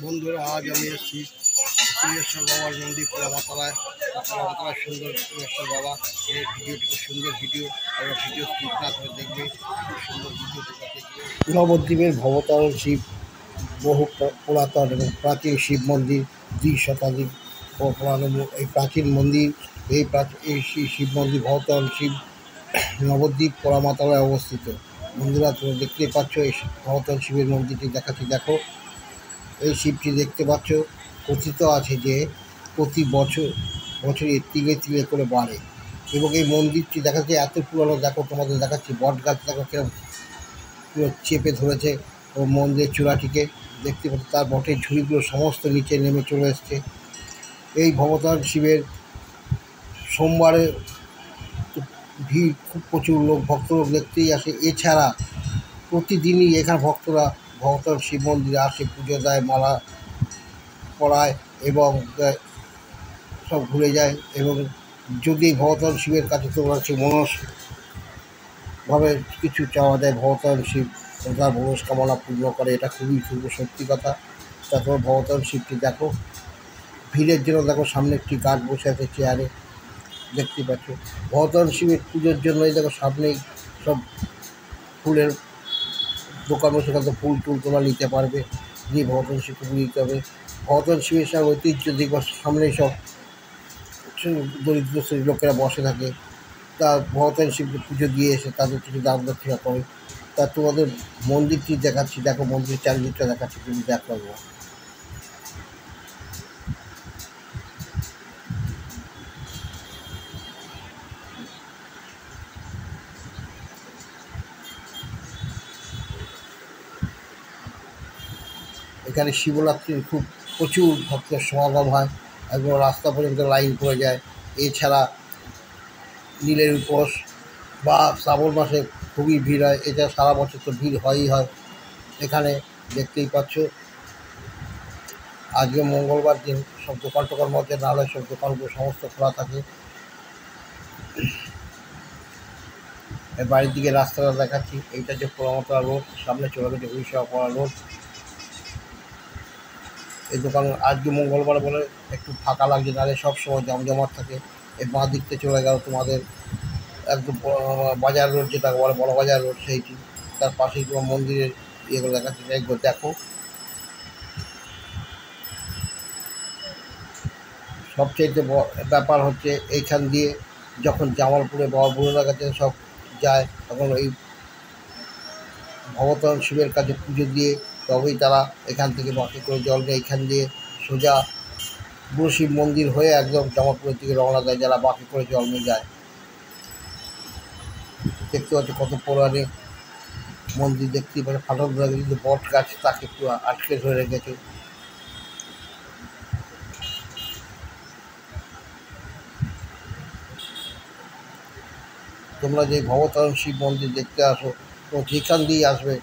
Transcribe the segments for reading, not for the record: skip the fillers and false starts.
বন্ধুরা, আজ আমি এসেছি সিংহেশ্বর বাবার মন্দির পোড়ামাতলায়। পোড়ামাতলার সুন্দর সিংহেশ্বর বাবা। এই ভিডিওটি খুব সুন্দর ভিডিও, আমরা ভিডিও স্কিপ না করে দেখবে। খুব সুন্দর ভিডিও দেখবে। নবদ্বীপের ভবতারণ শিব বহু পুরাতন এবং প্রাচীন শিব মন্দির, 2 শতাধিক পুরানো এই প্রাচীন মন্দির। এই শিব মন্দির ভবতারণ শিব নবদ্বীপ পোড়ামাতলায় অবস্থিত। বন্ধুরা, তোমরা দেখতেই পাচ্ছ এই ভবতারণ শিবের মন্দিরটি দেখাচ্ছি, দেখো। এই শিবটি দেখতে পাচ্ছ, কথিত আছে যে প্রতি বছরে তিলে তিলে করে বাড়ে। এবং এই মন্দিরটি দেখাচ্ছে এত পুরনো, দেখো তোমাদের দেখাচ্ছি, বট গাছ দেখো কিরকম পুরো চেপে ধরেছে ও মন্দিরের চূড়াটিকে। দেখতে পাচ্ছি তার বটের ঝুড়িগুলো সমস্ত নিচে নেমে চলে এসছে। এই ভবতারণ শিবের সোমবারে ভিড়, খুব প্রচুর লোক, ভক্তলোক দেখতেই আসে। এছাড়া প্রতিদিনই এখানে ভক্তরা ভবতারণ শিব মন্দিরে আসে, পুজো দেয়, মালা পড়ায় এবং সব ঘুরে যায়। এবং যদি ভবতারণ শিবের কাছে তোমরা মনসভাবে কিছু চাওয়া যায়, ভবতারণ শিব তার মনস্কামনা পূর্ণ করে। এটা খুবই সত্যি কথা। তা তোমার ভবতারণ শিবটি দেখো। ভিড়ের জন্য দেখো সামনে একটি গার্ড বসে আছে চেয়ারে, দেখতে পাচ্ছ। ভবতারণ শিবের পুজোর জন্যই দেখো সামনেই সব ফুলের দোকান বসে, সেখান থেকে ফুল টুল তোমরা নিতে পারবে, দিয়ে ভবতারণ শিবকে পুজো দিতে হবে। ভবতারণ শিবের সব ঐতিহ্য দেখবার সামনেই সব দরিদ্র শ্রেণীর লোকেরা বসে থাকে। তা ভবতারণ শিবকে পুজো দিয়ে এসে তাদের কিছু দান দক্ষিণা করে। তা তোমাদের মন্দিরটি দেখাচ্ছি, দেখো মন্দিরের চারিদিকটা দেখাচ্ছি, তুমি দেখো। এখানে শিবরাত্রির খুব প্রচুর ভক্তের সমাগম হয়, একদম রাস্তা পর্যন্ত লাইন পড়ে যায়। এছাড়া নীলের উপোস বা শ্রাবণ মাসে খুবই ভিড় হয়। এছাড়া সারা বছর তো ভিড় হয়ই হয়। এখানে দেখতেই পাচ্ছ, আজকে মঙ্গলবার দিন, সব দোকান টোকান মধ্যে না হলে সব দোকানগুলো সমস্ত খোলা থাকে। বাড়ির দিকে রাস্তাটা দেখাচ্ছি, এইটা যে পোড়ামাতলা রোড, সামনে চলে গেছে হরিষাপাড়া রোড। এই দোকান আজকে মঙ্গলবার বলে একটু ফাঁকা লাগছে, নাহলে সবসময় জমজমাট থাকে। এই বাঁ দিকতে চলে গেল তোমাদের একদম বাজার রোড, যেটা বলে বড় বাজার রোড, সেইটি। তার পাশেই তোমার মন্দিরের ইয়েগুলো দেখাচ্ছি, এইগুলো দেখো। সবচেয়ে ব্যাপার হচ্ছে, এইখান দিয়ে যখন জামালপুরে বাবা বুড়োর কাছে সব যায়, তখন এই ভবতারণ শিবের কাছে পুজো দিয়ে তবেই তারা এখান থেকে বাঁকে করে জল নিয়ে এইখান দিয়ে সোজা বুড়ো শিব মন্দির হয়ে একদম জামালপুরের দিকে রওনা দেয়, যারা বাঁকে করে জল নিয়ে যায়। দেখতে পাচ্ছি কত পৌরাণিক মন্দির, দেখতেই পাচ্ছে ফাটল ধরে গেছে, কিন্তু বট গাছ তাকে পুরো আটকে ধরে রেখেছে। তোমরা যে ভবতারণ শিব মন্দির দেখতে আসো, তো যেখান দিয়েই আসবে,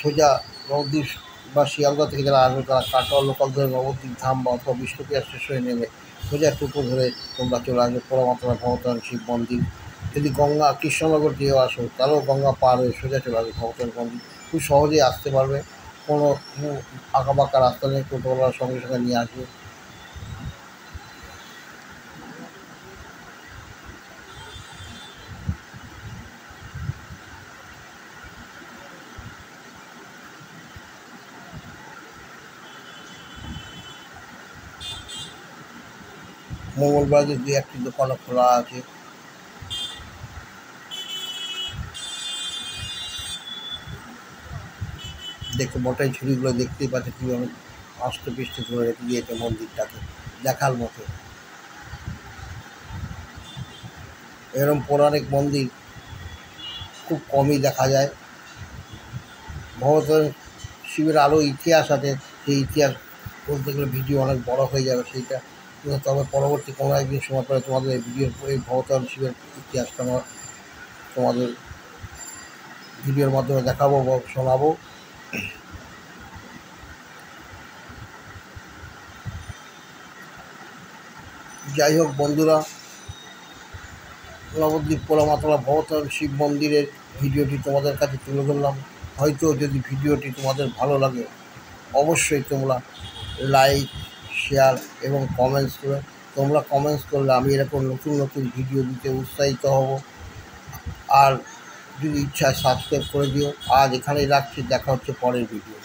সোজা নবদ্বীপ বা শিয়ালদা থেকে যারা আসবে, তারা কাটোয়া লোকাল ধরে নবদ্বীপ ধাম বা অথবা বিষ্ণুপ্রিয়া স্টেশনে নেমে সোজা টোটো ধরে তোমরা চলে আসবে পোড়ামাতলা ভবতারণ শিব মন্দির। যদি গঙ্গা কৃষ্ণনগর দিয়েও আসো, তাহলেও গঙ্গা পার হয়ে সোজা চলে আসবে ভবতারণ মন্দির। খুব সহজেই আসতে পারবে, কোনো আঁকা বাঁকা রাস্তা নেই, টোটোওয়ালার সঙ্গে সঙ্গে নিয়ে আসবে। মঙ্গলবার যে 2-1টি দোকানও খোলা আছে। দেখে বটের ঝুড়িগুলো দেখতেই পাচ্ছে কীভাবে আস্তে পৃষ্ঠে ধরে রেখে দিয়েছে মন্দিরটাকে, দেখার মতো। এরকম পৌরাণিক মন্দির খুব কমই দেখা যায়। ভগবান শিবের আরও ইতিহাস আছে, সেই ইতিহাস বলতে গেলে ভিডিও অনেক বড় হয়ে যাবে সেইটা। তবে পরবর্তী কোনো একদিন সময় পরে তোমাদের এই এই ভগবান শিবের ইতিহাসটা তোমাদের ভিডিওর মাধ্যমে দেখাবো বা শোনাবো। যাই হোক বন্ধুরা, নবদ্বীপ পোড়ামাতলা ভবতারণ শিব মন্দিরের ভিডিওটি তোমাদের কাছে তুলে ধরলাম। হয়তো যদি ভিডিওটি তোমাদের ভালো লাগে, অবশ্যই তোমরা লাইক, শেয়ার এবং কমেন্টস করো। তোমরা কমেন্টস করলে আমি এরকম নতুন নতুন ভিডিও দিতে উৎসাহিত হব। আর যদি ইচ্ছা সাবস্ক্রাইব করে দিও। আজ এখানেই রাখছি, দেখা হচ্ছে পরের ভিডিও।